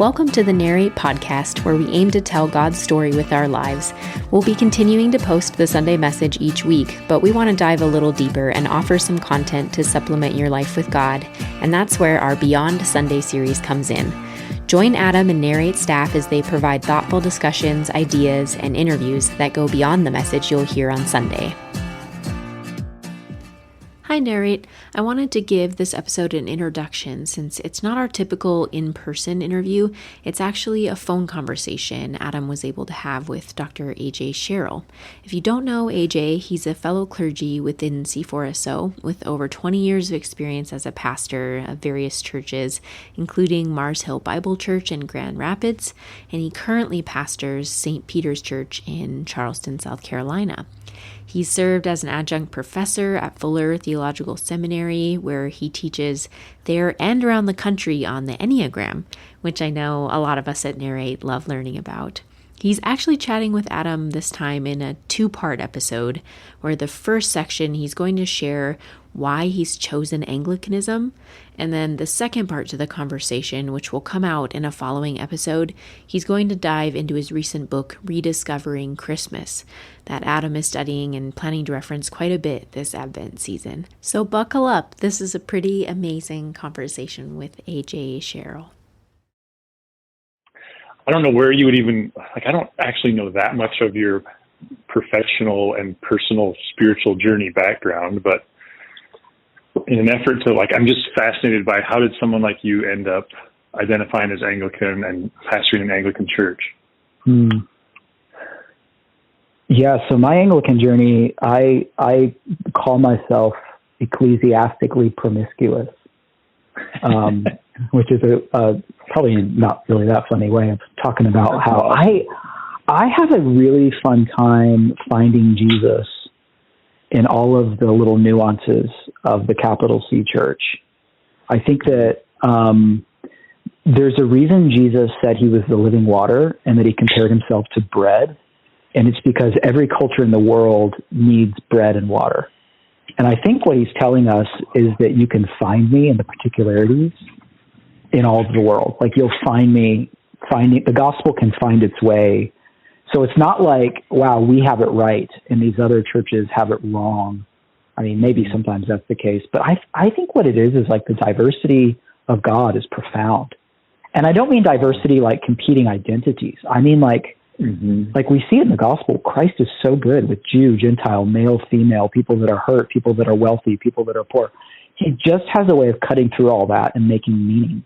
Welcome to the Narrate podcast, where we aim to tell God's story with our lives. We'll be continuing to post the Sunday message each week, but we want to dive a little deeper and offer some content to supplement your life with God, and that's where our Beyond Sunday series comes in. Join Adam and Narrate staff as they provide thoughtful discussions, ideas, and interviews that go beyond the message you'll hear on Sunday. Hi, Narrate. I wanted to give this episode an introduction since it's not our typical in-person interview. It's actually a phone conversation Adam was able to have with Dr. AJ Sherrill. If you don't know AJ, he's a fellow clergy within C4SO with over 20 years of experience as a pastor of various churches, including Mars Hill Bible Church in Grand Rapids, and he currently pastors St. Peter's Church in Charleston, South Carolina. He served as an adjunct professor at Fuller Theological Seminary, where he teaches there and around the country on the enneagram, which I know a lot of us at Narrate love learning about. He's actually chatting with Adam this time in a two-part episode, where the first section he's going to share why he's chosen Anglicanism, and then the second part to the conversation, which will come out in a following episode, he's going to dive into his recent book, Rediscovering Christmas, that Adam is studying and planning to reference quite a bit this Advent season. So buckle up. This is a pretty amazing conversation with AJ Sherrill. I don't know where you would even, I don't actually know that much of your professional and personal spiritual journey background, but in an effort to, I'm just fascinated by how did someone like you end up identifying as Anglican and pastoring an Anglican church? Yeah, so my Anglican journey, I call myself ecclesiastically promiscuous, which is a probably not really that funny way of talking about how I have a really fun time finding Jesus in all of the little nuances of the capital C church. I think that there's a reason Jesus said he was the living water and that he compared himself to bread. And it's because every culture in the world needs bread and water. And I think what he's telling us is that you can find me in the particularities in all of the world. You'll find me, the gospel can find its way. So it's not like, wow, we have it right and these other churches have it wrong. I mean, maybe sometimes that's the case, but I think what it is the diversity of God is profound. And I don't mean diversity like competing identities. I mean like we see it in the gospel, Christ is so good with Jew, Gentile, male, female, people that are hurt, people that are wealthy, people that are poor. He just has a way of cutting through all that and making meaning.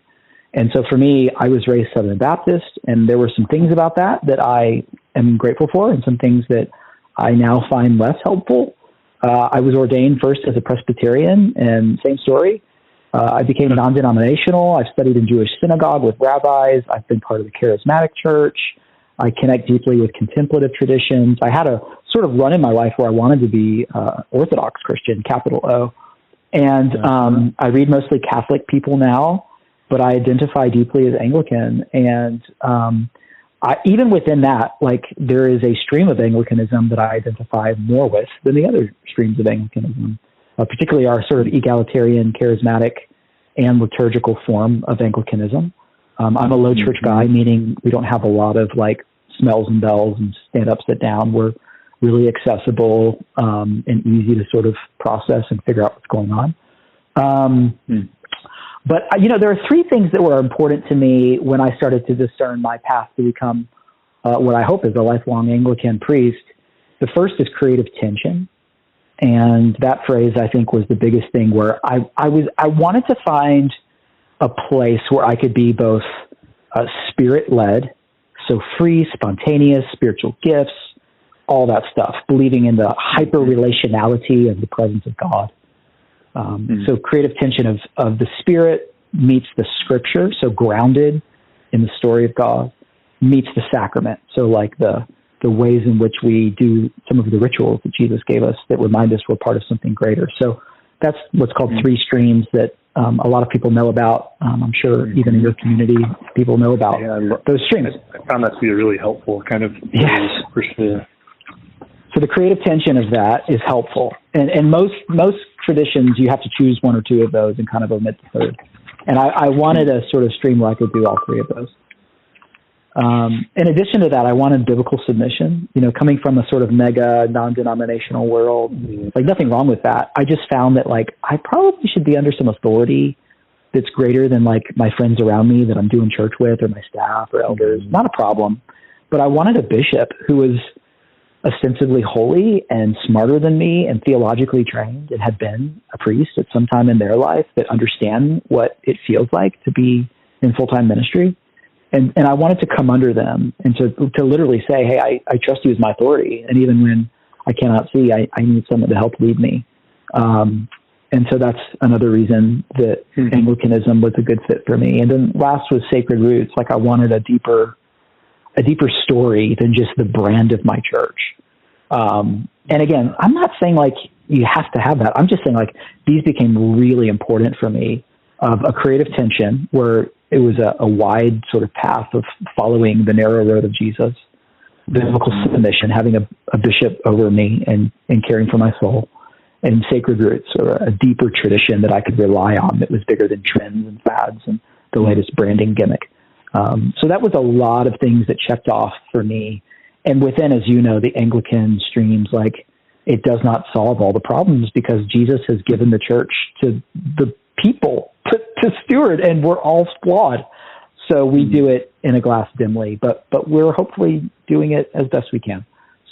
And so for me, I was raised Southern Baptist, and there were some things about that I am grateful for and some things that I now find less helpful. I was ordained first as a Presbyterian, and same story. I became non-denominational. I've studied in Jewish synagogue with rabbis. I've been part of the charismatic church. I connect deeply with contemplative traditions. I had a sort of run in my life where I wanted to be Orthodox Christian, capital O. And I read mostly Catholic people now, but I identify deeply as Anglican. And even within that, there is a stream of Anglicanism that I identify more with than the other streams of Anglicanism, particularly our sort of egalitarian, charismatic, and liturgical form of Anglicanism. I'm a low church guy, meaning we don't have a lot of smells and bells and stand up, sit down. We're really accessible and easy to sort of process and figure out what's going on. But, there are three things that were important to me when I started to discern my path to become what I hope is a lifelong Anglican priest. The first is creative tension. And that phrase, I think, was the biggest thing where I wanted to find a place where I could be both spirit-led, so free, spontaneous, spiritual gifts, all that stuff, believing in the hyper-relationality of the presence of God. So creative tension of the Spirit meets the Scripture, so grounded in the story of God, meets the sacrament, so the ways in which we do some of the rituals that Jesus gave us that remind us we're part of something greater. So that's what's called three streams that a lot of people know about. I'm sure even in your community, people know about those streams. I found that to be a really helpful kind of for sure. So the creative tension of that is helpful. And most traditions, you have to choose one or two of those and kind of omit the third. And I wanted a sort of stream where I could do all three of those. In addition to that, I wanted biblical submission, coming from a sort of mega non-denominational world, like nothing wrong with that. I just found that like, I probably should be under some authority that's greater than like my friends around me that I'm doing church with, or my staff or elders. Not a problem. But I wanted a bishop who was ostensibly holy and smarter than me and theologically trained and had been a priest at some time in their life, that understand what it feels like to be in full-time ministry. And I wanted to come under them and to literally say, hey, I trust you as my authority. And even when I cannot see, I need someone to help lead me. And so that's another reason that Anglicanism was a good fit for me. And then last was Sacred Roots. Like I wanted a deeper story than just the brand of my church. And again, I'm not saying like you have to have that. I'm just saying like these became really important for me, of a creative tension where it was a wide sort of path of following the narrow road of Jesus, biblical submission, having a bishop over me and caring for my soul, and Sacred Roots, or a deeper tradition that I could rely on that was bigger than trends and fads and the latest branding gimmick. So that was a lot of things that checked off for me. And within, as you know, the Anglican streams, like it does not solve all the problems, because Jesus has given the church to the people to steward, and we're all flawed. So we do it in a glass dimly, but we're hopefully doing it as best we can.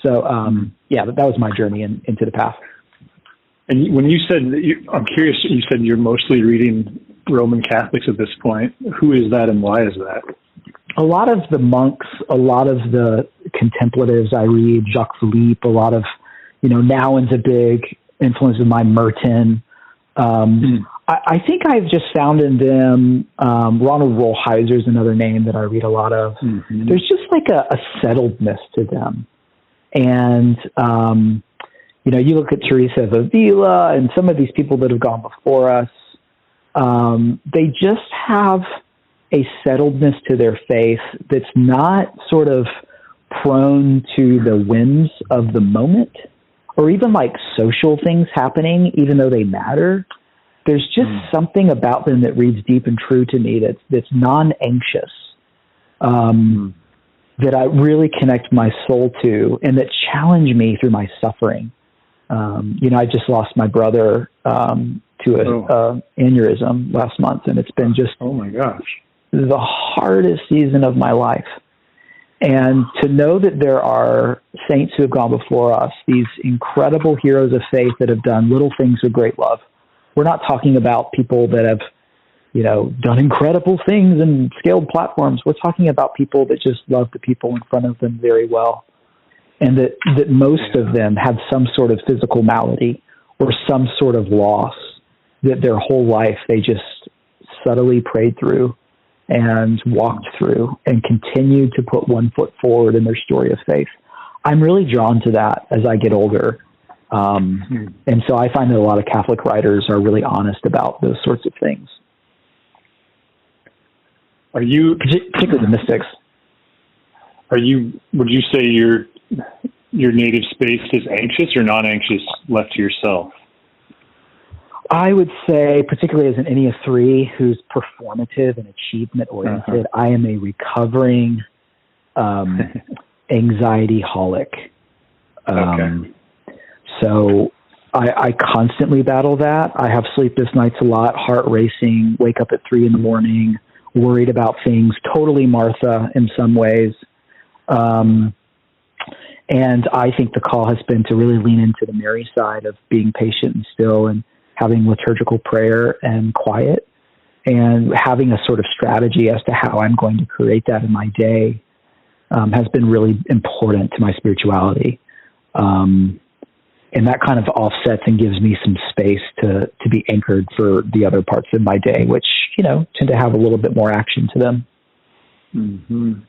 So that was my journey into the path. And when you said, I'm curious, you said you're mostly reading Roman Catholics at this point. Who is that and why is that? A lot of the monks, a lot of the contemplatives I read, Jacques Philippe, a lot of, Nouwen's a big influence of mine, Merton. I think I've just found in them, Ronald Rolheiser is another name that I read a lot of. Mm-hmm. There's just like a settledness to them. And, you look at Teresa of Avila and some of these people that have gone before us, they just have a settledness to their faith that's not sort of prone to the whims of the moment, or even like social things happening, even though they matter. There's just something about them that reads deep and true to me that's non-anxious, that I really connect my soul to, and that challenge me through my suffering. I just lost my brother to an aneurysm last month, and it's been just, oh my gosh, the hardest season of my life. And to know that there are saints who have gone before us, these incredible heroes of faith that have done little things with great love. We're not talking about people that have, done incredible things and scaled platforms. We're talking about people that just love the people in front of them very well. And that most of them have some sort of physical malady or some sort of loss that their whole life they just subtly prayed through and walked through and continued to put one foot forward in their story of faith. I'm really drawn to that as I get older. And so I find that a lot of Catholic writers are really honest about those sorts of things. Particularly the mystics. Would you say your native space is anxious or non-anxious left to yourself? I would say, particularly as an Ennea 3 who's performative and achievement-oriented, I am a recovering anxiety-holic. So I constantly battle that. I have sleepless nights a lot, heart racing, wake up at 3 a.m, worried about things, totally Martha in some ways. And I think the call has been to really lean into the Mary side of being patient and still and having liturgical prayer and quiet, and having a sort of strategy as to how I'm going to create that in my day has been really important to my spirituality. And that kind of offsets and gives me some space to be anchored for the other parts of my day, which, tend to have a little bit more action to them. Mm-hmm.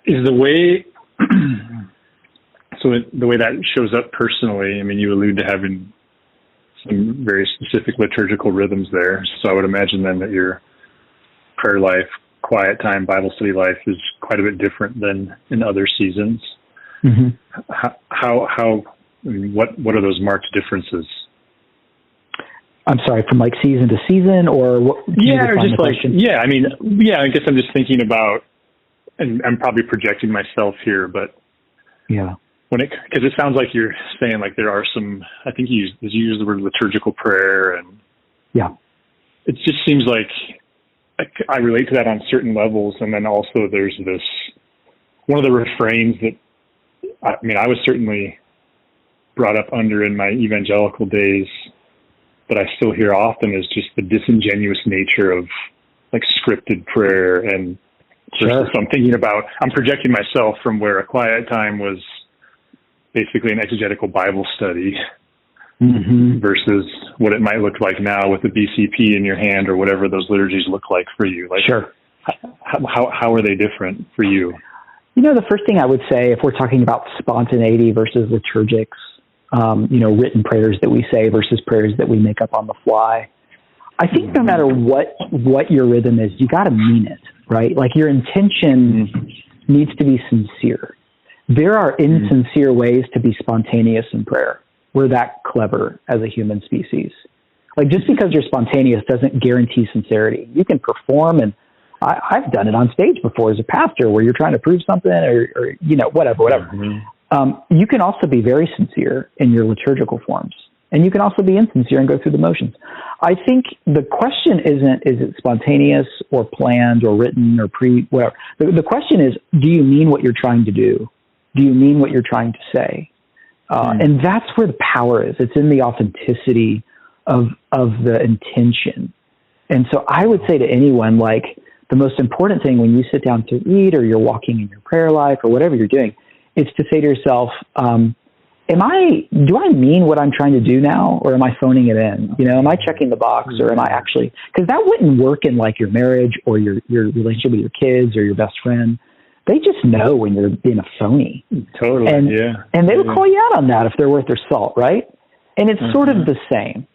Is the way, the way that shows up personally, I mean, you allude to having some very specific liturgical rhythms there. So I would imagine then that your prayer life, quiet time, Bible study life is quite a bit different than in other seasons. Mm-hmm. What are those marked differences? I'm sorry, from like season to season, or what? I guess I'm just thinking about and I'm probably projecting myself here, but yeah, because it sounds like you're saying like there are some, I think you used the word liturgical prayer, and yeah, it just seems like I relate to that on certain levels. And then also there's this, one of the refrains that, I was certainly brought up under in my evangelical days, but I still hear often, is just the disingenuous nature of like scripted prayer. And sure. so I'm projecting myself from where a quiet time was basically an exegetical Bible study, versus what it might look like now with the BCP in your hand, or whatever those liturgies look like for you. Like, sure. How are they different for you? The first thing I would say, if we're talking about spontaneity versus liturgics, written prayers that we say versus prayers that we make up on the fly, I think no matter what your rhythm is, you got to mean it, right? Like your intention needs to be sincere. There are insincere ways to be spontaneous in prayer. We're that clever as a human species. Like just because you're spontaneous doesn't guarantee sincerity. You can perform, and I've done it on stage before as a pastor where you're trying to prove something or whatever. You can also be very sincere in your liturgical forms, and you can also be insincere and go through the motions. I think the question isn't, is it spontaneous or planned or written or whatever. The question is, do you mean what you're trying to do? Do you mean what you're trying to say? And that's where the power is. It's in the authenticity of the intention. And so I would say to anyone, like, the most important thing when you sit down to read, or you're walking in your prayer life, or whatever you're doing, is to say to yourself, do I mean what I'm trying to do now, or am I phoning it in? Am I checking the box, or am I actually, because that wouldn't work in like your marriage or your relationship with your kids or your best friend. They just know when you're being a phony. Totally. And they would call you out on that if they're worth their salt, right? And it's sort of the same.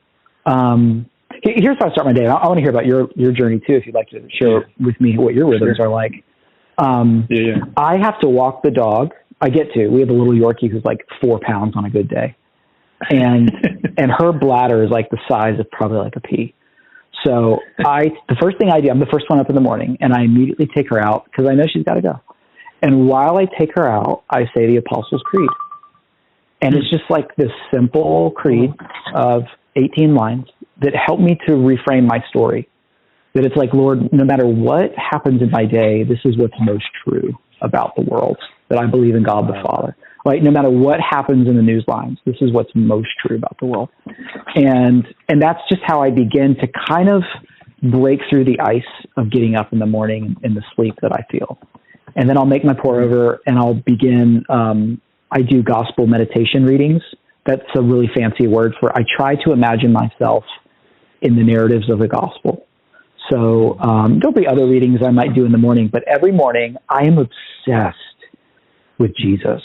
Here's how I start my day. I want to hear about your journey too, if you'd like to share with me what your rhythms are like. I have to walk the dog. We have a little Yorkie who's like 4 pounds on a good day. And her bladder is like the size of probably like a pea. So the first thing I do, I'm the first one up in the morning, and I immediately take her out because I know she's got to go. And while I take her out, I say the Apostles' Creed. And it's just like this simple creed of 18 lines that help me to reframe my story. That it's like, Lord, no matter what happens in my day, this is what's most true about the world, that I believe in God the Father. Right? No matter what happens in the news lines, this is what's most true about the world. And that's just how I begin to kind of break through the ice of getting up in the morning and the sleep that I feel. And then I'll make my pour over, and I'll begin, I do gospel meditation readings. That's a really fancy word for, I try to imagine myself in the narratives of the gospel. So there'll be other readings I might do in the morning, but every morning I am obsessed with Jesus.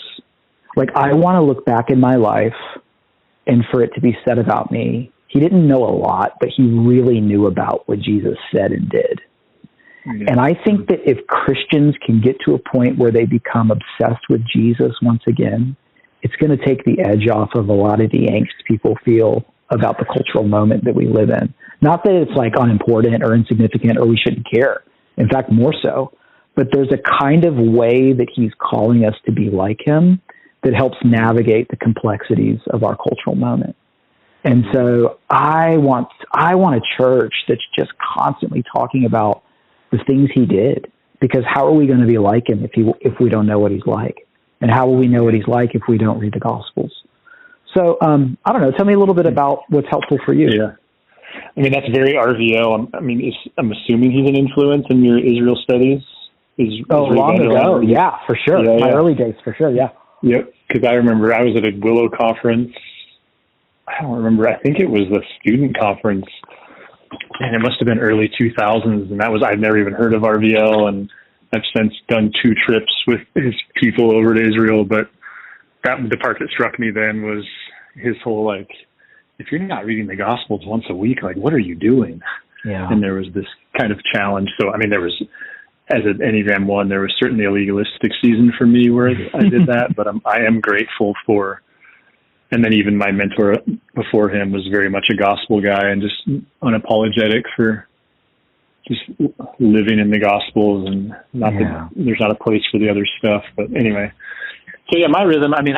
Like, I want to look back in my life and for it to be said about me, he didn't know a lot, but he really knew about what Jesus said and did. Yeah. And I think that if Christians can get to a point where they become obsessed with Jesus once again, it's going to take the edge off of a lot of the angst people feel about the cultural moment that we live in. Not that it's like unimportant or insignificant or we shouldn't care. In fact, more so. But there's a kind of way that he's calling us to be like him that helps navigate the complexities of our cultural moment. And so I want a church that's just constantly talking about the things he did, because how are we going to be like him if we don't know what he's like? And how will we know what he's like if we don't read the Gospels? So, I don't know. Tell me a little bit about what's helpful for you. Yeah. I mean, that's very RVL. I'm assuming he's an influence in your Israel studies. Long ago. Yeah, for sure. Yeah, my early days, for sure. Yeah. Yep. Because I remember I was at a Willow conference. I don't remember. I think it was the student conference, and it must have been early 2000s. And I'd never even heard of RVL, and I've since done 2 trips with his people over to Israel. But the part that struck me then was his whole, like, if you're not reading the Gospels once a week, like, what are you doing? Yeah. And there was this kind of challenge. So, I mean, there was, as an Enneagram 1, there was certainly a legalistic season for me where I did that, but I am grateful for, and then even my mentor before him was very much a gospel guy and just unapologetic for just living in the Gospels, and not that there's not a place for the other stuff. But anyway, so yeah, my rhythm. I mean,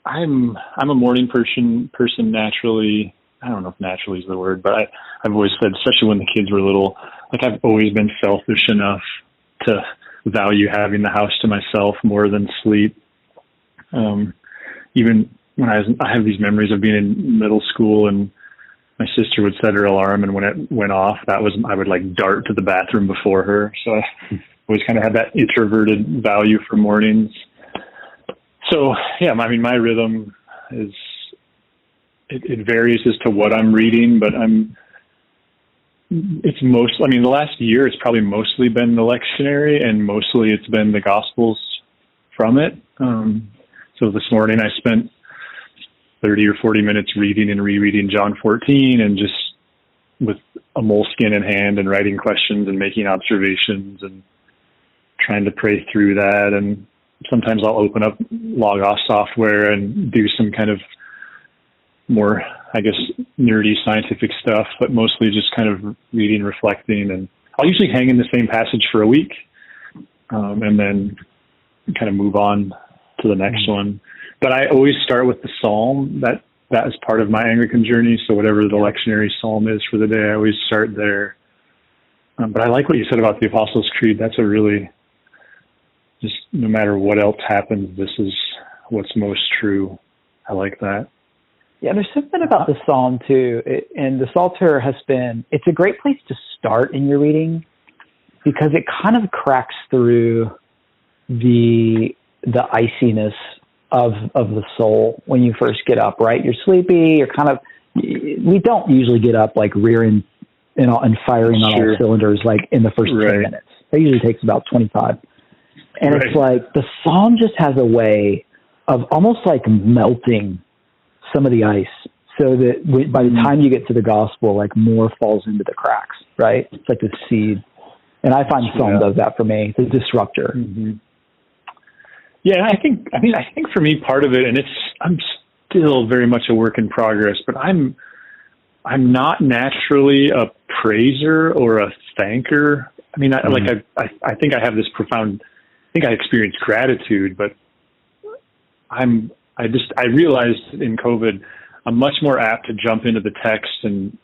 I'm a morning person naturally. I don't know if naturally is the word, but I've always said, especially when the kids were little, like I've always been selfish enough to value having the house to myself more than sleep. Even when I have these memories of being in middle school, and my sister would set her alarm, and when it went off, I would like dart to the bathroom before her. So I always kind of had that introverted value for mornings. So yeah, I mean, my rhythm is, it varies as to what I'm reading, but the last year it's probably mostly been the lectionary, and mostly it's been the Gospels from it. So this morning I spent 30 or 40 minutes reading and rereading John 14, and just with a moleskin in hand and writing questions and making observations and trying to pray through that. And sometimes I'll open up Logos software and do some kind of more, I guess, nerdy scientific stuff, but mostly just kind of reading, reflecting. And I'll usually hang in the same passage for a week, and then kind of move on to the next one. But I always start with the Psalm. That is part of my Anglican journey. So whatever the lectionary Psalm is for the day, I always start there. But I like what you said about the Apostles' Creed. That's a really, just no matter what else happens, this is what's most true. I like that. Yeah, there's something about the Psalm too. And the Psalter it's a great place to start in your reading, because it kind of cracks through the iciness of the soul when you first get up, right? You're sleepy, we don't usually get up like rearing and firing on all cylinders like in the first 10 minutes. It usually takes about 25. And it's like the Psalm just has a way of almost like melting some of the ice, so that by the time you get to the Gospel, like more falls into the cracks, right? It's like the seed. And I find Psalm does that for me, the disruptor. Mm-hmm. Yeah, I think for me, part of it, and I'm still very much a work in progress, but I'm not naturally a praiser or a thanker. I mean, I think I have this profound, I think I experience gratitude, but I realized in COVID, I'm much more apt to jump into the text and,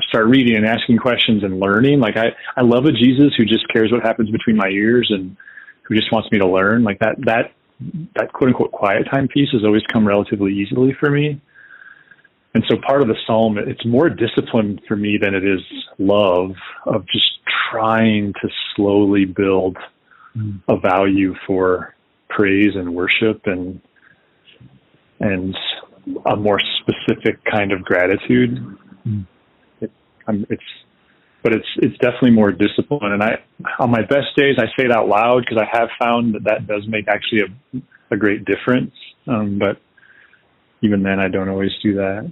start reading and asking questions and learning. Like I love a Jesus who just cares what happens between my ears and who just wants me to learn. Like that quote unquote quiet time piece has always come relatively easily for me. And so part of the Psalm, it's more discipline for me than it is love, of just trying to slowly build a value for praise and worship and a more specific kind of gratitude. It's definitely more discipline. And on my best days, I say it out loud because I have found that does make actually a great difference. But even then, I don't always do that.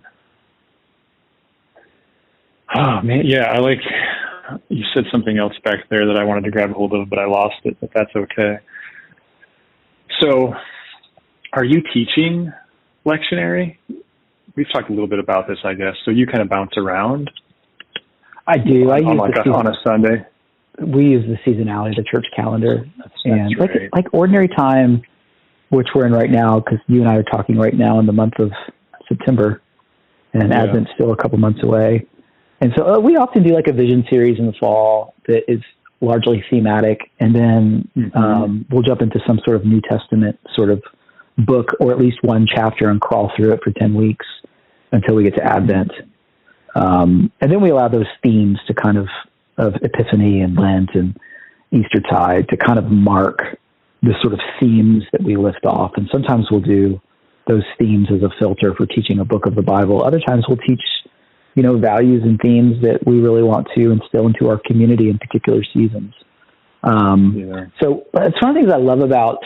Oh man, yeah, you said something else back there that I wanted to grab hold of, but I lost it. But that's okay. So, are you teaching lectionary? We've talked a little bit about this, I guess. So you kind of bounce around. I do. On a Sunday. We use the seasonality of the church calendar, and right. like ordinary time, which we're in right now, because you and I are talking right now in the month of September, and Advent's still a couple months away. And so we often do like a vision series in the fall that is largely thematic, and then we'll jump into some sort of New Testament sort of book, or at least one chapter, and crawl through it for 10 weeks until we get to Advent. And then we allow those themes to kind of Epiphany and Lent and Eastertide to kind of mark the sort of themes that we lift off. And sometimes we'll do those themes as a filter for teaching a book of the Bible. Other times we'll teach, values and themes that we really want to instill into our community in particular seasons. So it's one of the things I love about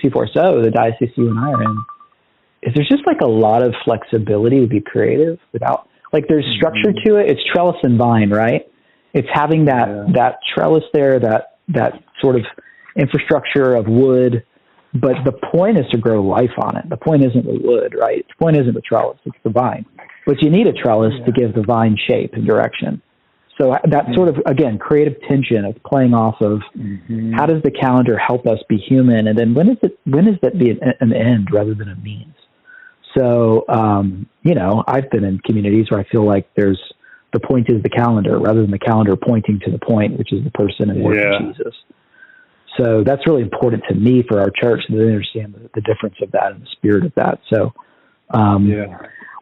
C4SO, the diocese you and I are in, is there's just like a lot of flexibility to be creative without, like there's structure to it. It's trellis and vine, right? It's having that trellis there, that sort of infrastructure of wood, but the point is to grow life on it. The point isn't the wood, right? The point isn't the trellis, it's the vine. But you need a trellis to give the vine shape and direction. So that sort of, again, creative tension of playing off of how does the calendar help us be human? And then when is that be an end rather than a means? So, I've been in communities where I feel like the point is the calendar rather than the calendar pointing to the point, which is the person and work of Jesus. So that's really important to me for our church to understand the difference of that and the spirit of that. So,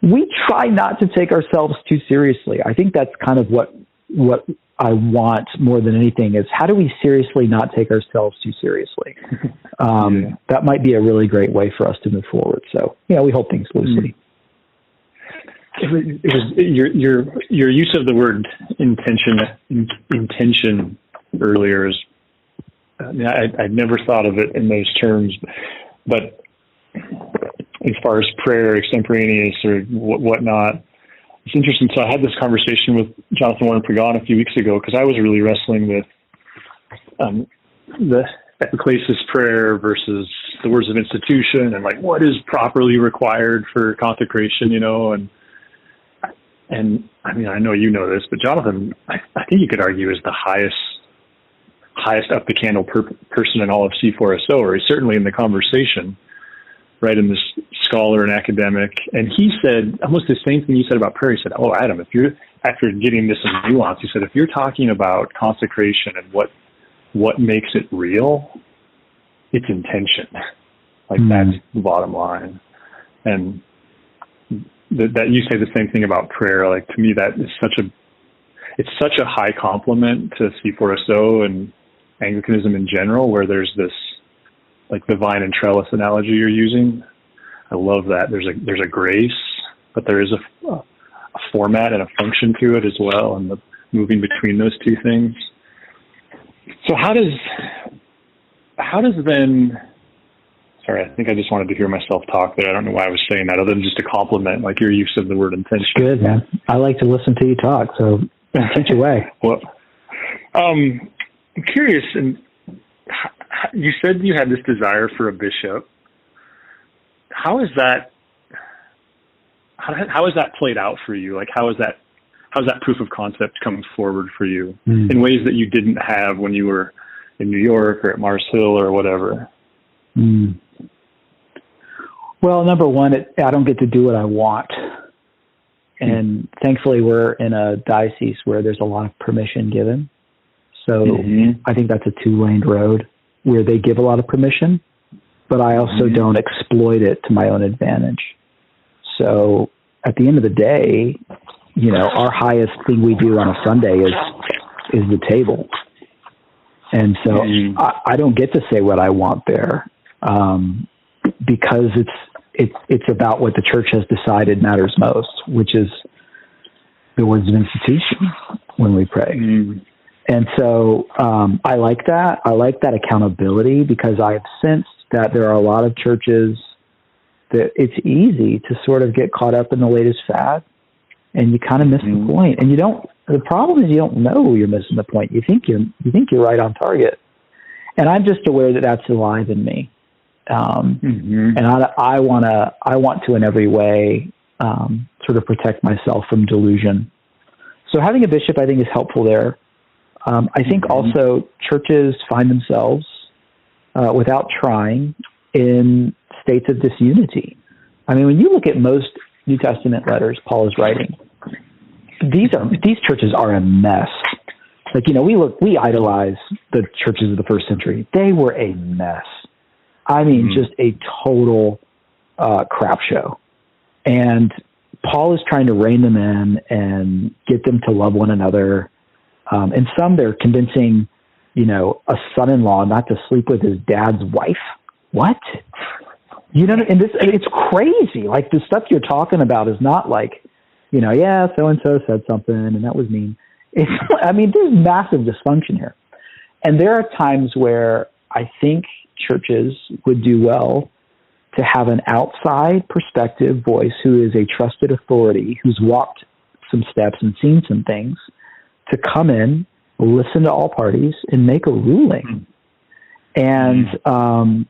we try not to take ourselves too seriously. I think that's kind of what I want more than anything is how do we seriously not take ourselves too seriously? That might be a really great way for us to move forward. So, we hold things loosely. Your use of the word intention earlier is, I'd never thought of it in those terms, but as far as prayer, extemporaneous or whatnot, it's interesting. So I had this conversation with Jonathan Warren-Pregon a few weeks ago because I was really wrestling with the epiclesis prayer versus the words of institution and like what is properly required for consecration, and I mean, I know you know this, but Jonathan, I think you could argue is the highest up the candle person in all of C4SO, or he's certainly in the conversation, right, in this scholar and academic. And he said almost the same thing you said about prayer. He said, oh, Adam, after getting this in nuance, he said, if you're talking about consecration and what makes it real, it's intention. Like that's the bottom line. And that you say the same thing about prayer. Like to me, that is it's such a high compliment to C4SO and Anglicanism in general, where there's this like the vine and trellis analogy you're using. I love that. There's a grace, but there is a format and a function to it as well, and the moving between those two things. So how does then? Sorry, I think I just wanted to hear myself talk there. I don't know why I was saying that, other than just a compliment, like your use of the word intention. Good, man. I like to listen to you talk, so teach away. Well, I'm curious, and you said you had this desire for a bishop. How is that played out for you? Like, how's that proof of concept come forward for you in ways that you didn't have when you were in New York or at Mars Hill or whatever? Well, number one, I don't get to do what I want. And thankfully we're in a diocese where there's a lot of permission given. So I think that's a two-lane road where they give a lot of permission, but I also don't exploit it to my own advantage. So at the end of the day, our highest thing we do on a Sunday is the table. And so I don't get to say what I want there, because it's about what the church has decided matters most, which is the words of institution when we pray. And so I like that. I like that accountability, because I've sensed that there are a lot of churches that it's easy to sort of get caught up in the latest fad, and you kind of miss the point. And the problem is you don't know you're missing the point. You think you're right on target. And I'm just aware that that's alive in me. And I want to in every way sort of protect myself from delusion. So having a bishop, I think, is helpful there. I think also churches find themselves, without trying, in states of disunity. I mean, when you look at most New Testament letters Paul is writing, these churches are a mess. Like, we idolize the churches of the first century. They were a mess. I mean, just a total crap show. And Paul is trying to rein them in and get them to love one another. And some, they're convincing, a son-in-law not to sleep with his dad's wife. What? And it's crazy. Like, the stuff you're talking about is not like, so-and-so said something and that was mean. There's massive dysfunction here. And there are times where I think churches would do well to have an outside perspective voice who is a trusted authority, who's walked some steps and seen some things, to come in, listen to all parties, and make a ruling. And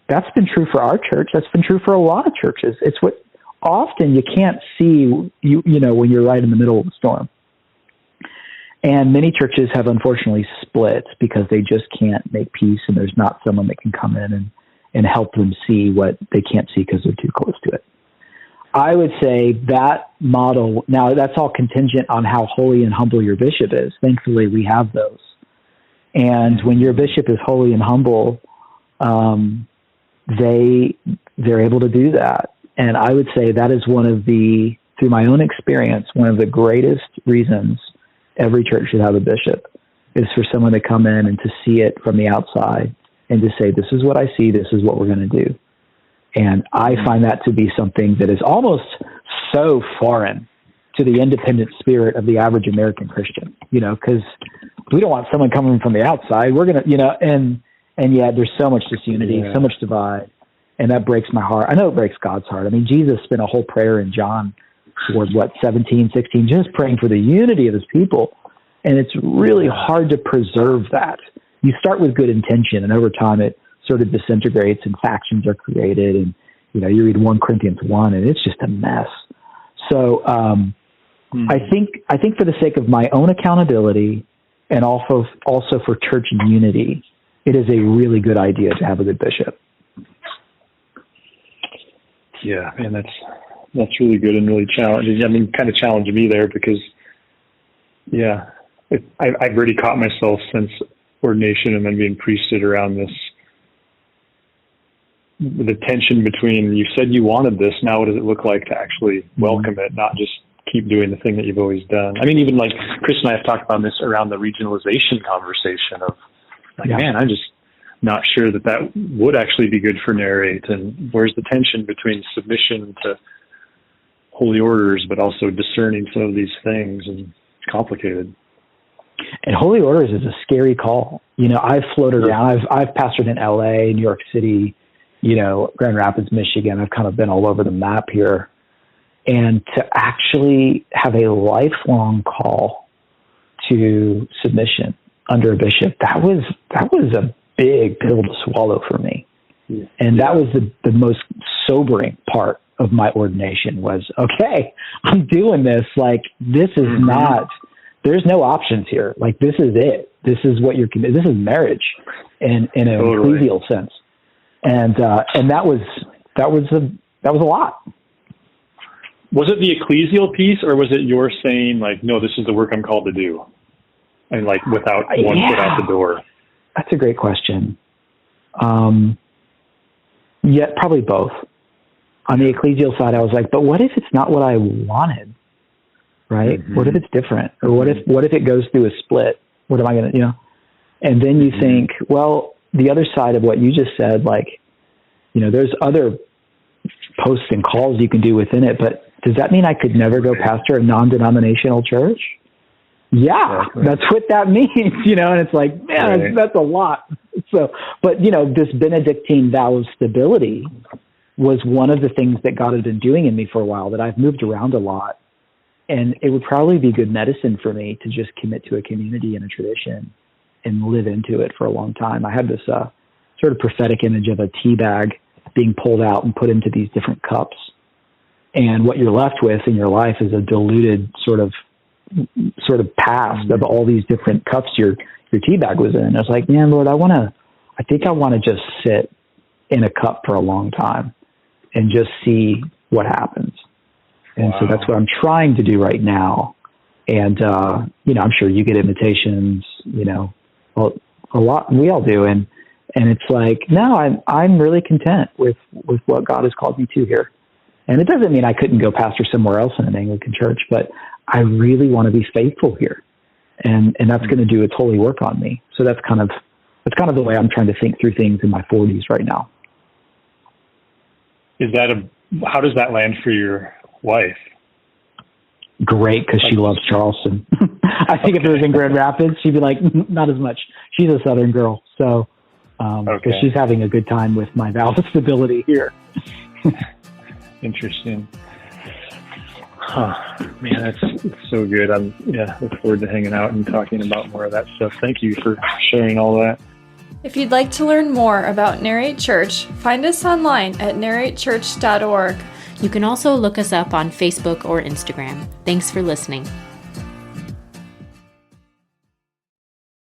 that's been true for our church. That's been true for a lot of churches. It's what often you can't see, when you're right in the middle of the storm. And many churches have unfortunately split because they just can't make peace, and there's not someone that can come in and help them see what they can't see because they're too close to it. I would say that model, now that's all contingent on how holy and humble your bishop is. Thankfully, we have those. And when your bishop is holy and humble, they're able to do that. And I would say that is through my own experience, one of the greatest reasons every church should have a bishop is for someone to come in and to see it from the outside and to say, this is what I see, this is what we're going to do. And I find that to be something that is almost so foreign to the independent spirit of the average American Christian, because we don't want someone coming from the outside. We're going to, and yet there's so much disunity, so much divide, and that breaks my heart. I know it breaks God's heart. I mean, Jesus spent a whole prayer in John toward 17, 16, just praying for the unity of his people. And it's really hard to preserve that. You start with good intention, and over time it sort of disintegrates and factions are created. And, you read 1 Corinthians 1 and it's just a mess. So I think for the sake of my own accountability and also for church unity, it is a really good idea to have a good bishop. Yeah, and that's really good and really challenging. I mean, kind of challenged me there because, I've already caught myself since ordination and then being priested around the tension between, you said you wanted this, now what does it look like to actually welcome it, not just keep doing the thing that you've always done. I mean, even like Chris and I have talked about this around the regionalization conversation of man, I'm just not sure that would actually be good for Narrate, and where's the tension between submission to holy orders, but also discerning some of these things, and it's complicated. And holy orders is a scary call. I've floated around. I've pastored in LA, New York City, Grand Rapids, Michigan. I've kind of been all over the map here. And to actually have a lifelong call to submission under a bishop, that was a big pill to swallow for me. Yeah. And that was the most sobering part of my ordination was, okay, I'm doing this. Like, this is not, there's no options here. Like, this is it. This is what this is marriage in an ecclesial sense. And that was a lot. Was it the ecclesial piece, or was it your saying, like, no, this is the work I'm called to do, and like without one foot out the door? That's a great question. Probably both. On the ecclesial side, I was like, but what if it's not what I wanted, right? Mm-hmm. What if it's different? Or what if it goes through a split? What am I going to, And then you think, well, the other side of what you just said, like, there's other posts and calls you can do within it, but does that mean I could never go pastor a non-denominational church? Yeah, exactly. That's what that means, and it's like, man, that's a lot. So, but, this Benedictine vow of stability was one of the things that God had been doing in me for a while, that I've moved around a lot. And it would probably be good medicine for me to just commit to a community and a tradition and live into it for a long time. I had this sort of prophetic image of a tea bag being pulled out and put into these different cups. And what you're left with in your life is a diluted sort of past of all these different cups your tea bag was in. I was like, man, Lord, I think I want to just sit in a cup for a long time and just see what happens. And so that's what I'm trying to do right now. And, I'm sure you get invitations, well, a lot, we all do. And it's like, no, I'm really content with what God has called me to here. And it doesn't mean I couldn't go pastor somewhere else in an Anglican church, but I really want to be faithful here. And that's going to do its holy work on me. So that's kind of the way I'm trying to think through things in my 40s right now. How does that land for your wife? Great, because she loves Charleston. I think if it was in Grand Rapids, she'd be like, not as much. She's a Southern girl, so because she's having a good time with my vow of stability here. Interesting. Man, it's so good. Look forward to hanging out and talking about more of that stuff. Thank you for sharing all that. If you'd like to learn more about Narrate Church, find us online at narratechurch.org. You can also look us up on Facebook or Instagram. Thanks for listening.